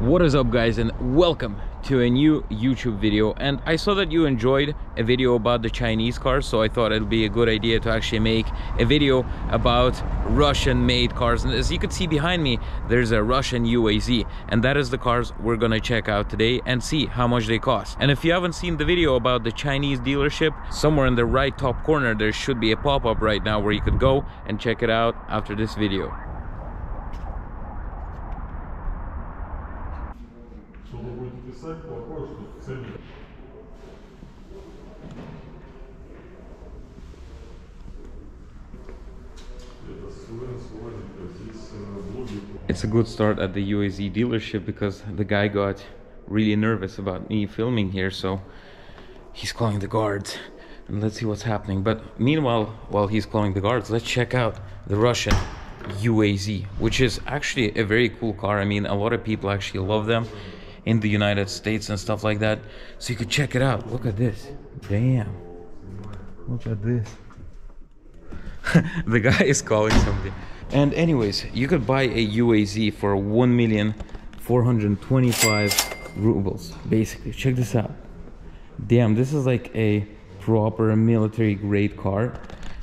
What is up, guys, and welcome to a new YouTube video. And I saw that you enjoyed a video about the Chinese cars, so I thought it'd be a good idea to actually make a video about Russian made cars. And as you can see behind me, there's a Russian Uaz, and that is the cars we're gonna check out today and see how much they cost. And if you haven't seen the video about the Chinese dealership, somewhere in the right top corner there should be a pop-up right now where you could go and check it out after this video. It's a good start at the Uaz dealership because the guy got really nervous about me filming here, so he's calling the guards and let's see what's happening. But meanwhile, while he's calling the guards, let's check out the Russian Uaz, which is actually a very cool car. I mean, a lot of people actually love them in the United States and stuff like that, so you could check it out. Look at this. Damn, look at this. The guy is calling something. And anyways, you could buy a Uaz for 1,425,000 rubles, basically. Check this out. Damn, this is like a proper military grade car.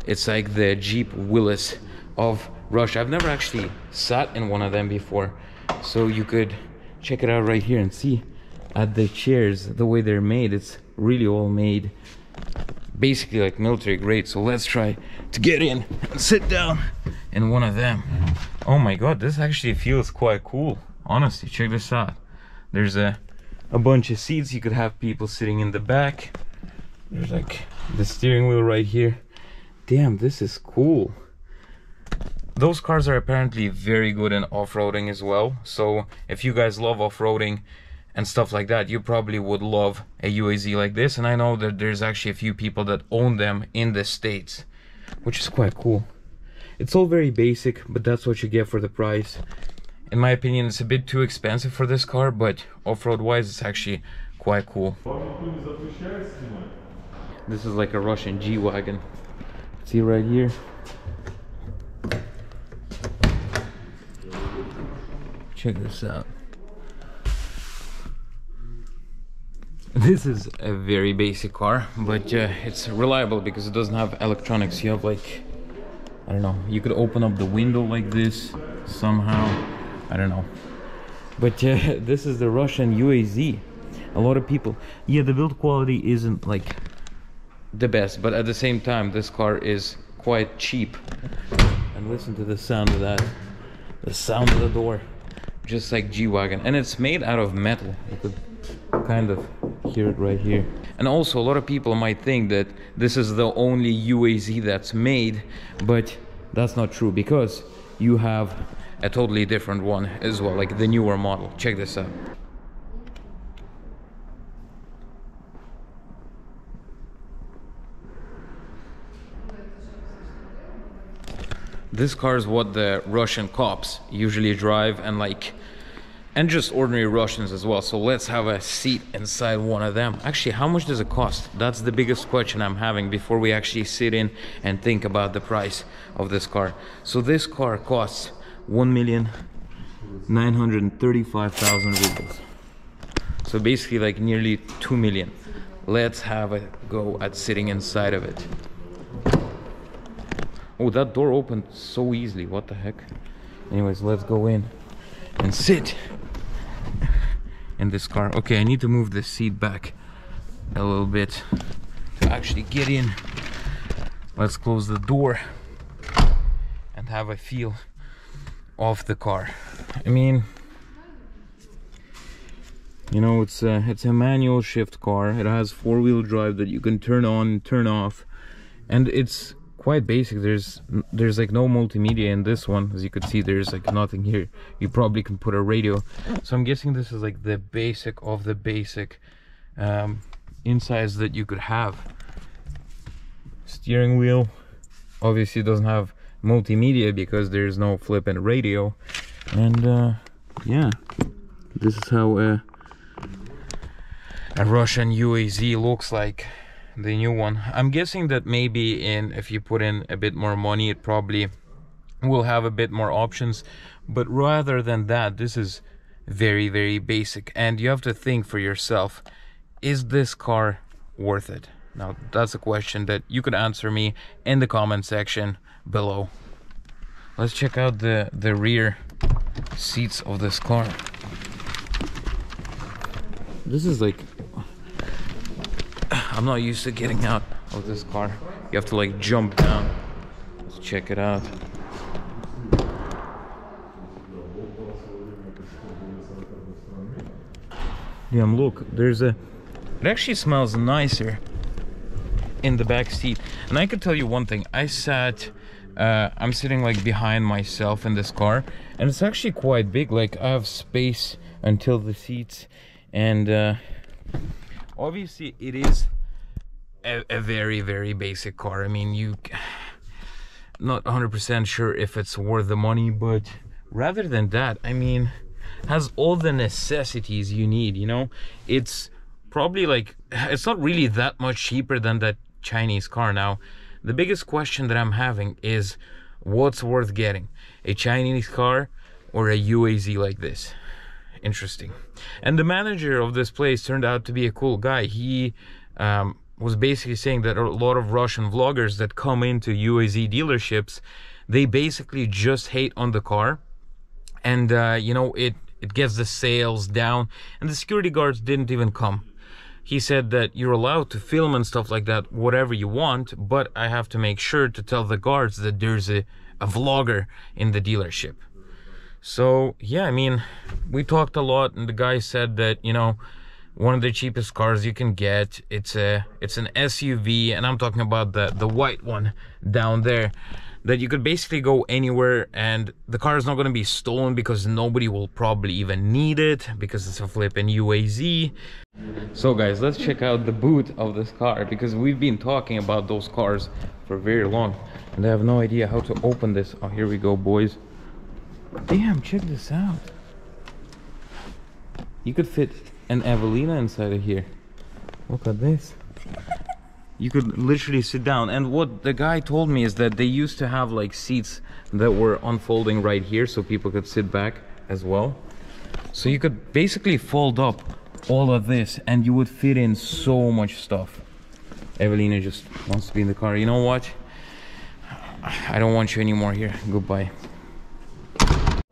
It's like the Jeep Willys of Russia. I've never actually sat in one of them before, so you could check it out right here and see at the chairs the way they're made. It's really all made basically like military grade. So let's try to get in and sit down in one of them. Oh my god, this actually feels quite cool, honestly. Check this out. There's a bunch of seats. You could have people sitting in the back. There's like the steering wheel right here. Damn, this is cool. Those cars are apparently very good in off-roading as well, so if you guys love off-roading and stuff like that, you probably would love a Uaz like this. And I know that there's actually a few people that own them in the States, which is quite cool. It's all very basic, but that's what you get for the price. In my opinion, it's a bit too expensive for this car, but off-road wise, it's actually quite cool. This is like a Russian G Wagon. See right here. Check this out. This is a very basic car, but it's reliable because it doesn't have electronics. You have like, I don't know, you could open up the window like this somehow, I don't know. But this is the Russian Uaz. A lot of people, yeah, the build quality isn't like the best, but at the same time this car is quite cheap. And listen to the sound of that, the sound of the door, just like G Wagon. And it's made out of metal. You could kind of hear it right here. And also a lot of people might think that this is the only Uaz that's made, but that's not true, because you have a totally different one as well, like the newer model. Check this out. This car is what the Russian cops usually drive, and just ordinary Russians as well. So let's have a seat inside one of them. Actually, how much does it cost? That's the biggest question I'm having before we actually sit in and think about the price of this car. So this car costs 1,935,000 rubles. So basically like nearly 2 million. Let's have a go at sitting inside of it. Oh, that door opened so easily. What the heck? Anyways, let's go in and sit in this car. Okay, I need to move the seat back a little bit to actually get in. Let's close the door and have a feel of the car. I mean, you know, it's a manual shift car. It has four-wheel drive that you can turn on and turn off, and it's quite basic. There's like no multimedia in this one. As you can see, there's like nothing here. You probably can put a radio, so I'm guessing this is like the basic of the basic insides that you could have. Steering wheel obviously doesn't have multimedia because there's no flipping radio. And yeah, this is how a Russian Uaz looks like, the new one. I'm guessing that maybe if you put in a bit more money, it probably will have a bit more options, but rather than that, this is very, very basic. And you have to think for yourself, is this car worth it? Now, that's a question that you could answer me in the comment section below. Let's check out the rear seats of this car. This is like, I'm not used to getting out of this car. You have to like jump down. Let's check it out. Damn, look, there's a, it actually smells nicer in the back seat. And I could tell you one thing, I'm sitting like behind myself in this car, and it's actually quite big. Like, I have space until the seats, and obviously it is a very, very basic car. I mean, you not 100% sure if it's worth the money, but rather than that, I mean, has all the necessities you need, you know. It's probably like, it's not really that much cheaper than that Chinese car. Now, the biggest question that I'm having is, what's worth getting, a Chinese car or a UAZ like this? Interesting. And the manager of this place turned out to be a cool guy. He was basically saying that a lot of Russian vloggers that come into UAZ dealerships, they basically just hate on the car, and you know, it gets the sales down, and the security guards didn't even come. He said that you're allowed to film and stuff like that, whatever you want, but I have to make sure to tell the guards that there's a vlogger in the dealership. So yeah, I mean, we talked a lot, and the guy said that, you know, one of the cheapest cars you can get, it's an SUV, and I'm talking about the white one down there, that you could basically go anywhere, and the car is not going to be stolen because nobody will probably even need it, because it's a flippin' UAZ. So guys, let's check out the boot of this car, because we've been talking about those cars for very long, and I have no idea how to open this. Oh, here we go, boys. Damn, check this out. You could fit an Evelina inside of here. Look at this. You could literally sit down, and what the guy told me is that they used to have like seats that were unfolding right here, so people could sit back as well. So you could basically fold up all of this, and you would fit in so much stuff. Evelina just wants to be in the car. You know what? I don't want you anymore here. Goodbye.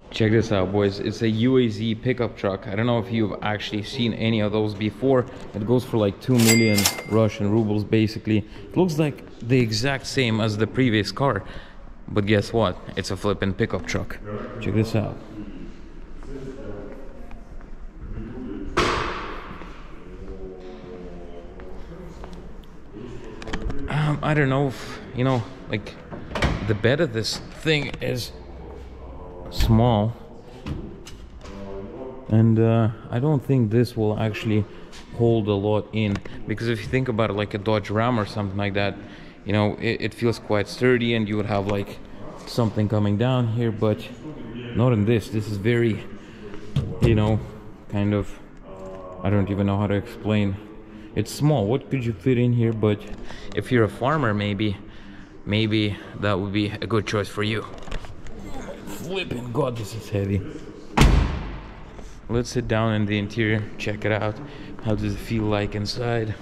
Check this out, boys. It's a UAZ pickup truck. I don't know if you've actually seen any of those before. It goes for like 2 million Russian rubles, basically. It looks like the exact same as the previous car. But guess what? It's a flippin' pickup truck. Check this out. I don't know if, you know, like, the bed of this thing is small, and I don't think this will actually hold a lot in, because if you think about it, like a Dodge Ram or something like that, you know, it feels quite sturdy, and you would have like something coming down here, but not in this. This is very, you know, kind of, I don't even know how to explain. It's small. What could you fit in here? But if you're a farmer, maybe that would be a good choice for you. Flipping God, this is heavy. Let's sit down in the interior, check it out. How does it feel like inside?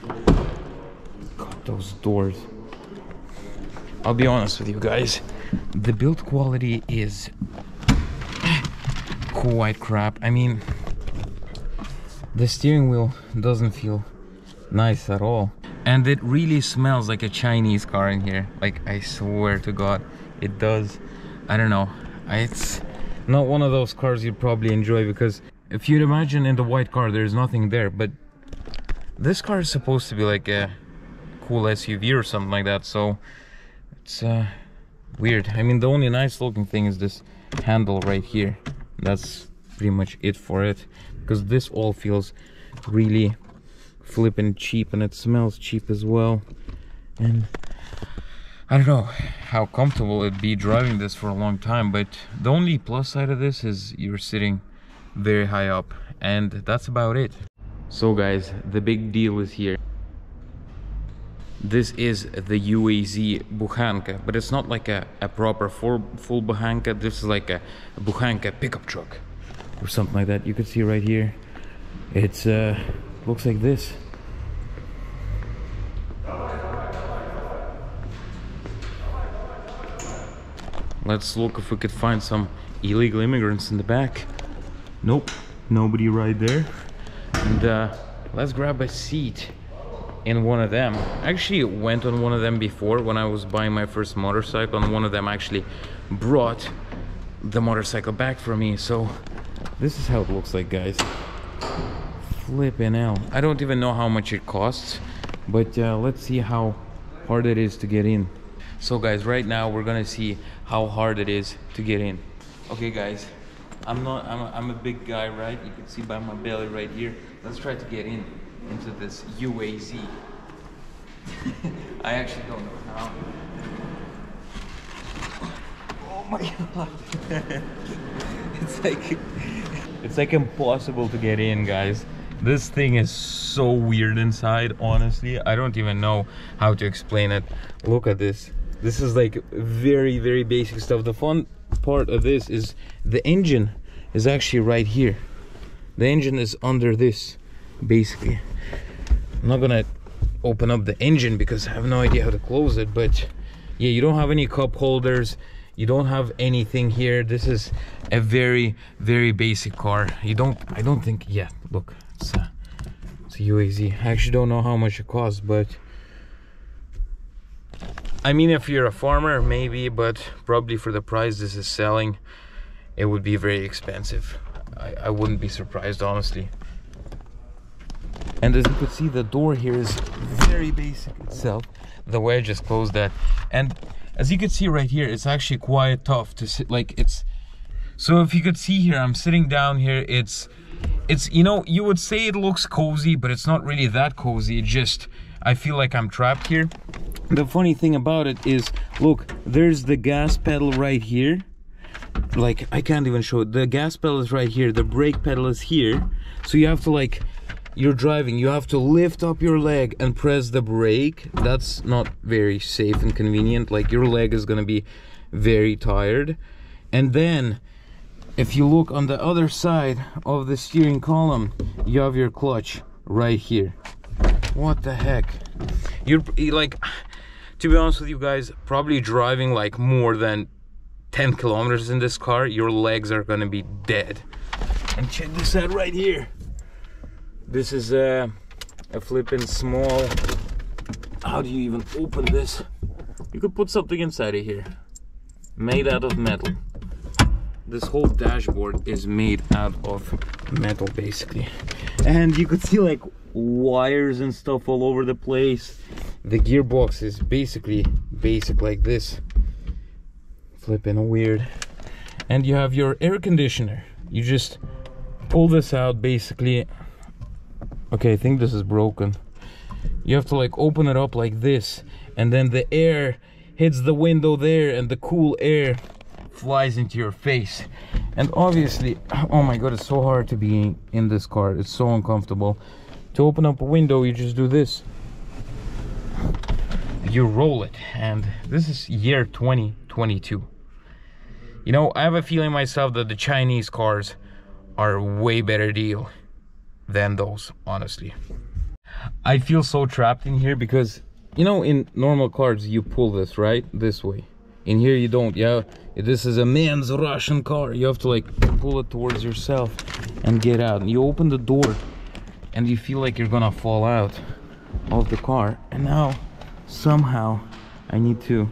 God, those doors. I'll be honest with you guys, the build quality is quite crap. I mean, the steering wheel doesn't feel nice at all, and it really smells like a Chinese car in here. Like, I swear to God, it does. I don't know, it's not one of those cars you'd probably enjoy, because if you'd imagine in the white car there's nothing there, but this car is supposed to be like a cool SUV or something like that, so it's weird. I mean, the only nice looking thing is this handle right here. That's pretty much it for it, because this all feels really flippin' cheap, and it smells cheap as well. And I don't know how comfortable it'd be driving this for a long time, but the only plus side of this is you're sitting very high up, and that's about it. So guys, the big deal is here. This is the Uaz Bukhanka, but it's not like a proper full Bukhanka. This is like a Bukhanka pickup truck. or something like that. You could see right here, it's looks like this. Let's look if we could find some illegal immigrants in the back. Nope, nobody right there. And let's grab a seat in one of them. I actually went on one of them before when I was buying my first motorcycle, and one of them actually brought the motorcycle back for me. So this is how it looks like, guys. Flipping hell. I don't even know how much it costs, but let's see how hard it is to get in. So guys, right now we're gonna see how hard it is to get in. Okay guys, I'm a big guy, right? You can see by my belly right here. Let's try to get into this Uaz. I actually don't know how. Oh my god. it's like impossible to get in, guys. This thing is so weird inside, honestly. I don't even know how to explain it. Look at this. This is like very, very basic stuff. The fun part of this is the engine is actually right here. The engine is under this, basically. I'm not gonna open up the engine because I have no idea how to close it, but yeah, you don't have any cup holders. You don't have anything here. This is a very, very basic car. I don't think, yeah, look, it's a Uaz. I actually don't know how much it costs, but I mean, if you're a farmer, maybe, but probably for the price this is selling, it would be very expensive. I wouldn't be surprised, honestly. And as you could see, the door here is very basic itself. The way I just closed that. And as you can see right here, it's actually quite tough to sit, like it's, so if you could see here, I'm sitting down here, it's, you know, you would say it looks cozy, but it's not really that cozy. It just, I feel like I'm trapped here. The funny thing about it is, look, there's the gas pedal right here. Like, I can't even show it. The gas pedal is right here, the brake pedal is here. So you have to, like, you're driving, you have to lift up your leg and press the brake. That's not very safe and convenient. Like, your leg is gonna be very tired. And then if you look on the other side of the steering column, you have your clutch right here. What the heck? You're like, to be honest with you guys, probably driving like more than 10 kilometers in this car, your legs are gonna be dead. And check this out right here. This is a flipping small, how do you even open this? You could put something inside of here, made out of metal. This whole dashboard is made out of metal, basically. And you could see like wires and stuff all over the place. The gearbox is basically basic like this. Flipping weird. And you have your air conditioner. You just pull this out, basically. Okay, I think this is broken. You have to like open it up like this, and then the air hits the window there, and the cool air flies into your face. And obviously, oh my god, it's so hard to be in this car. It's so uncomfortable. To open up a window, you just do this. You roll it, and this is year 2022. You know, I have a feeling myself that the Chinese cars are a way better deal than those, honestly. I feel so trapped in here because, you know, in normal cars you pull this, right? This way. In here you don't. Yeah, this is a man's Russian car. You have to like pull it towards yourself and get out. And you open the door and you feel like you're gonna fall out of the car. And now somehow I need to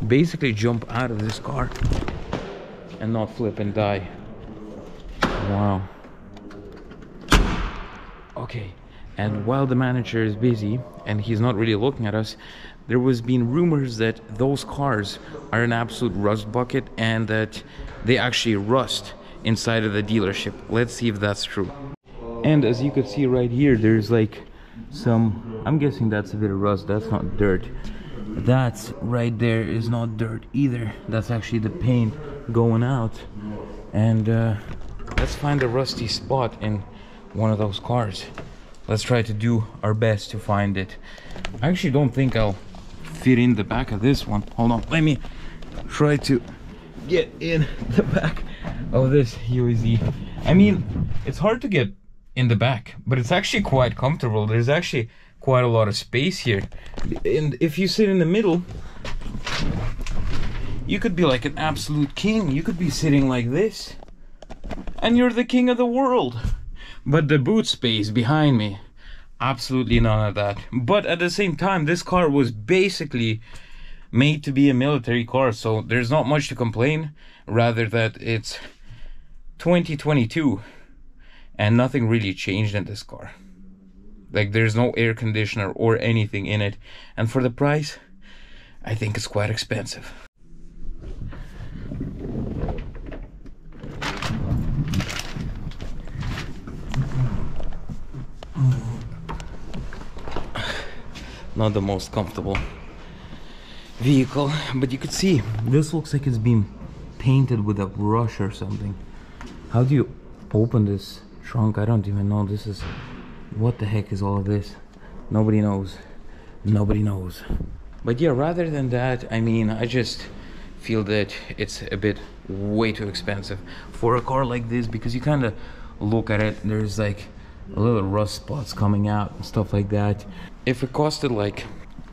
basically jump out of this car and not flip and die. Wow. Okay, and while the manager is busy and he's not really looking at us, there was been rumors that those cars are an absolute rust bucket and that they actually rust inside of the dealership. Let's see if that's true. And as you could see right here, there's like some, I'm guessing that's a bit of rust. That's not dirt. That's right there is not dirt either. That's actually the paint going out. And let's find a rusty spot in one of those cars. Let's try to do our best to find it. I actually don't think I'll fit in the back of this one. Hold on, let me try to get in the back of this Uaz. I mean, it's hard to get in the back, but it's actually quite comfortable. There's actually quite a lot of space here, and if you sit in the middle, you could be like an absolute king. You could be sitting like this and you're the king of the world. But the boot space behind me, absolutely none of that. But at the same time, this car was basically made to be a military car, so there's not much to complain, rather that it's 2022 and nothing really changed in this car. Like, there's no air conditioner or anything in it, and for the price, I think it's quite expensive. Not the most comfortable vehicle, but you could see this looks like it's been painted with a brush or something. How do you open this trunk? I don't even know. This is, what the heck is all of this? Nobody knows. Nobody knows. But yeah, rather than that, I mean, I just feel that it's a bit way too expensive for a car like this, because you kind of look at it, there's like a little rust spots coming out and stuff like that. If it costed like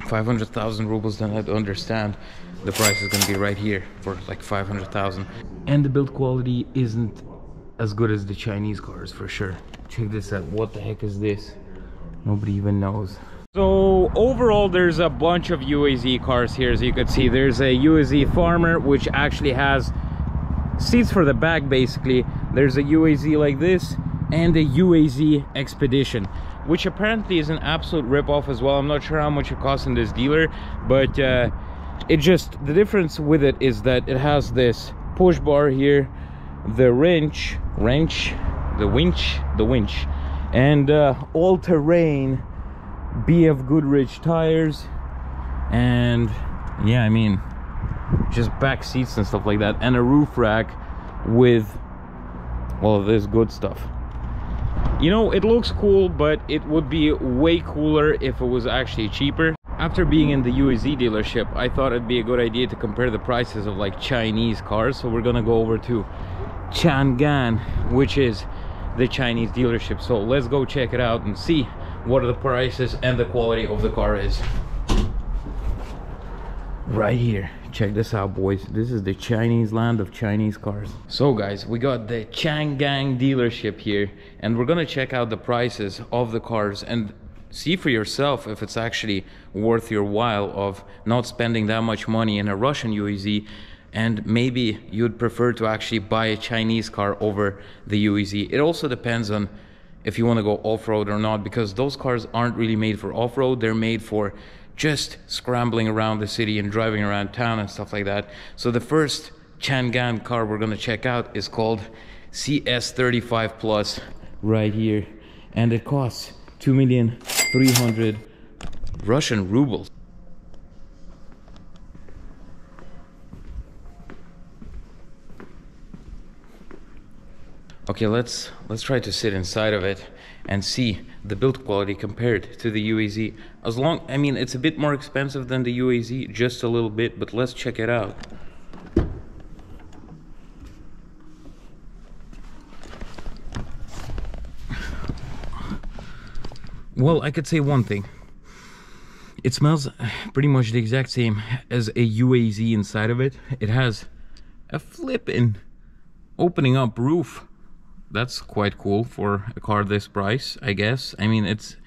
500,000 rubles, then I'd understand. The price is gonna be right here for like 500,000. And the build quality isn't as good as the Chinese cars, for sure. Check this out. What the heck is this? Nobody even knows. So overall, there's a bunch of Uaz cars here. As you can see, there's a Uaz Farmer, which actually has seats for the back basically. There's a Uaz like this, and a Uaz Expedition, which apparently is an absolute rip-off as well. I'm not sure how much it costs in this dealer, but it just, the difference with it is that it has this push bar here, the winch, and all-terrain BF Goodrich tires, and yeah, I mean, just back seats and stuff like that, and a roof rack with all of this good stuff. You know, it looks cool, but it would be way cooler if it was actually cheaper. After being in the Uaz dealership, I thought it'd be a good idea to compare the prices of like Chinese cars. So we're gonna go over to Chang'an, which is the Chinese dealership. So let's go check it out and see what the prices and the quality of the car is. Right here. Check this out, boys. This is the Chinese land of Chinese cars. So guys, we got the Chang'an dealership here, and we're gonna check out the prices of the cars and see for yourself if it's actually worth your while of not spending that much money in a Russian Uaz, and maybe you'd prefer to actually buy a Chinese car over the Uaz. It also depends on if you want to go off-road or not, because those cars aren't really made for off-road. They're made for just scrambling around the city and driving around town and stuff like that. So the first Chang'an car we're gonna check out is called CS35 Plus right here, and it costs 2,300,000 Russian rubles. Okay, let's try to sit inside of it and see the build quality compared to the Uaz. I mean, it's a bit more expensive than the Uaz, just a little bit, but let's check it out. Well, I could say one thing. It smells pretty much the exact same as a Uaz inside of it. It has a flippin' opening up roof. That's quite cool for a car this price, I guess. I mean, it's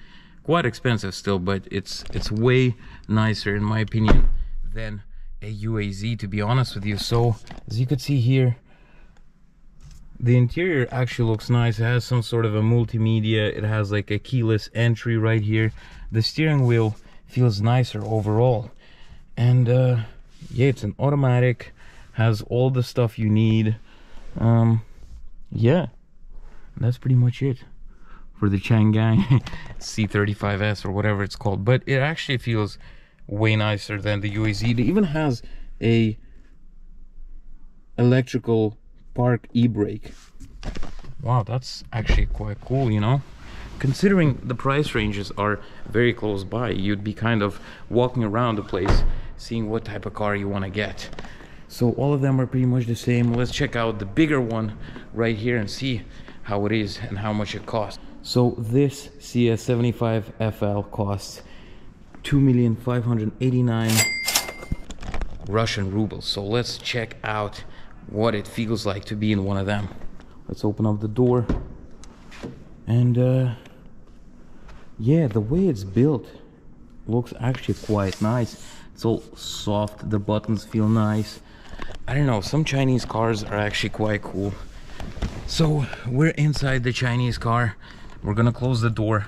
quite expensive still, but it's way nicer in my opinion than a Uaz, to be honest with you. So as you can see here, the interior actually looks nice. It has some sort of a multimedia. It has like a keyless entry right here. The steering wheel feels nicer overall, and yeah, it's an automatic, has all the stuff you need. Yeah, that's pretty much it for the Chang'an C35S or whatever it's called. But it actually feels way nicer than the Uaz. It even has a electrical park e-brake. Wow, that's actually quite cool, you know, considering the price ranges are very close by. You'd be kind of walking around the place seeing what type of car you want to get. So all of them are pretty much the same. Let's check out the bigger one right here and see how it is and how much it costs. So this CS75 FL costs 2,589,000 Russian rubles. So let's check out what it feels like to be in one of them. Let's open up the door. And yeah, the way it's built looks actually quite nice. It's all soft, the buttons feel nice. I don't know, some Chinese cars are actually quite cool. So we're inside the Chinese car. We're gonna close the door.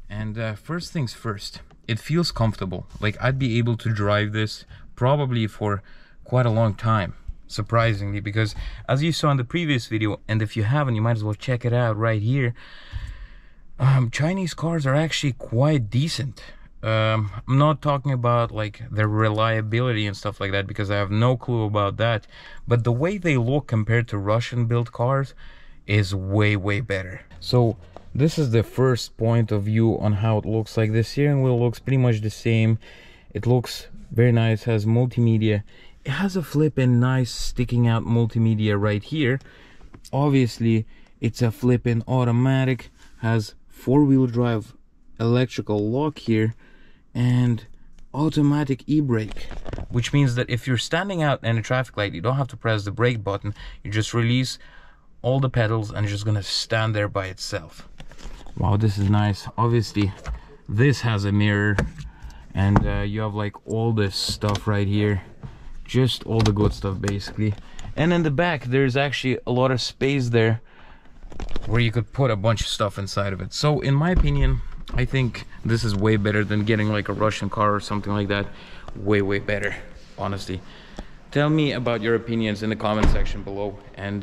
And first things first, it feels comfortable. Like, I'd be able to drive this probably for quite a long time, surprisingly, because as you saw in the previous video, and if you haven't, you might as well check it out right here. Chinese cars are actually quite decent. I'm not talking about like their reliability and stuff like that, because I have no clue about that, but the way they look compared to Russian built cars is way better. So this is the first point of view on how it looks like. The steering wheel looks pretty much the same. It looks very nice, has multimedia. It has a flippin' nice sticking out multimedia right here. Obviously it's a flippin' automatic, has four-wheel drive electrical lock here, and automatic e-brake, which means that if you're standing out in a traffic light, you don't have to press the brake button. You just release all the pedals and it's just gonna stand there by itself. Wow, this is nice. Obviously this has a mirror, and you have like all this stuff right here, just all the good stuff basically. And in the back there's actually a lot of space there where you could put a bunch of stuff inside of it. So in my opinion, I think this is way better than getting like a Russian car or something like that. Way better, honestly. Tell me about your opinions in the comment section below. And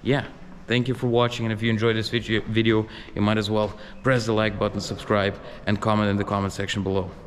yeah, thank you for watching. And if you enjoyed this video, you might as well press the like button, subscribe, and comment in the comment section below.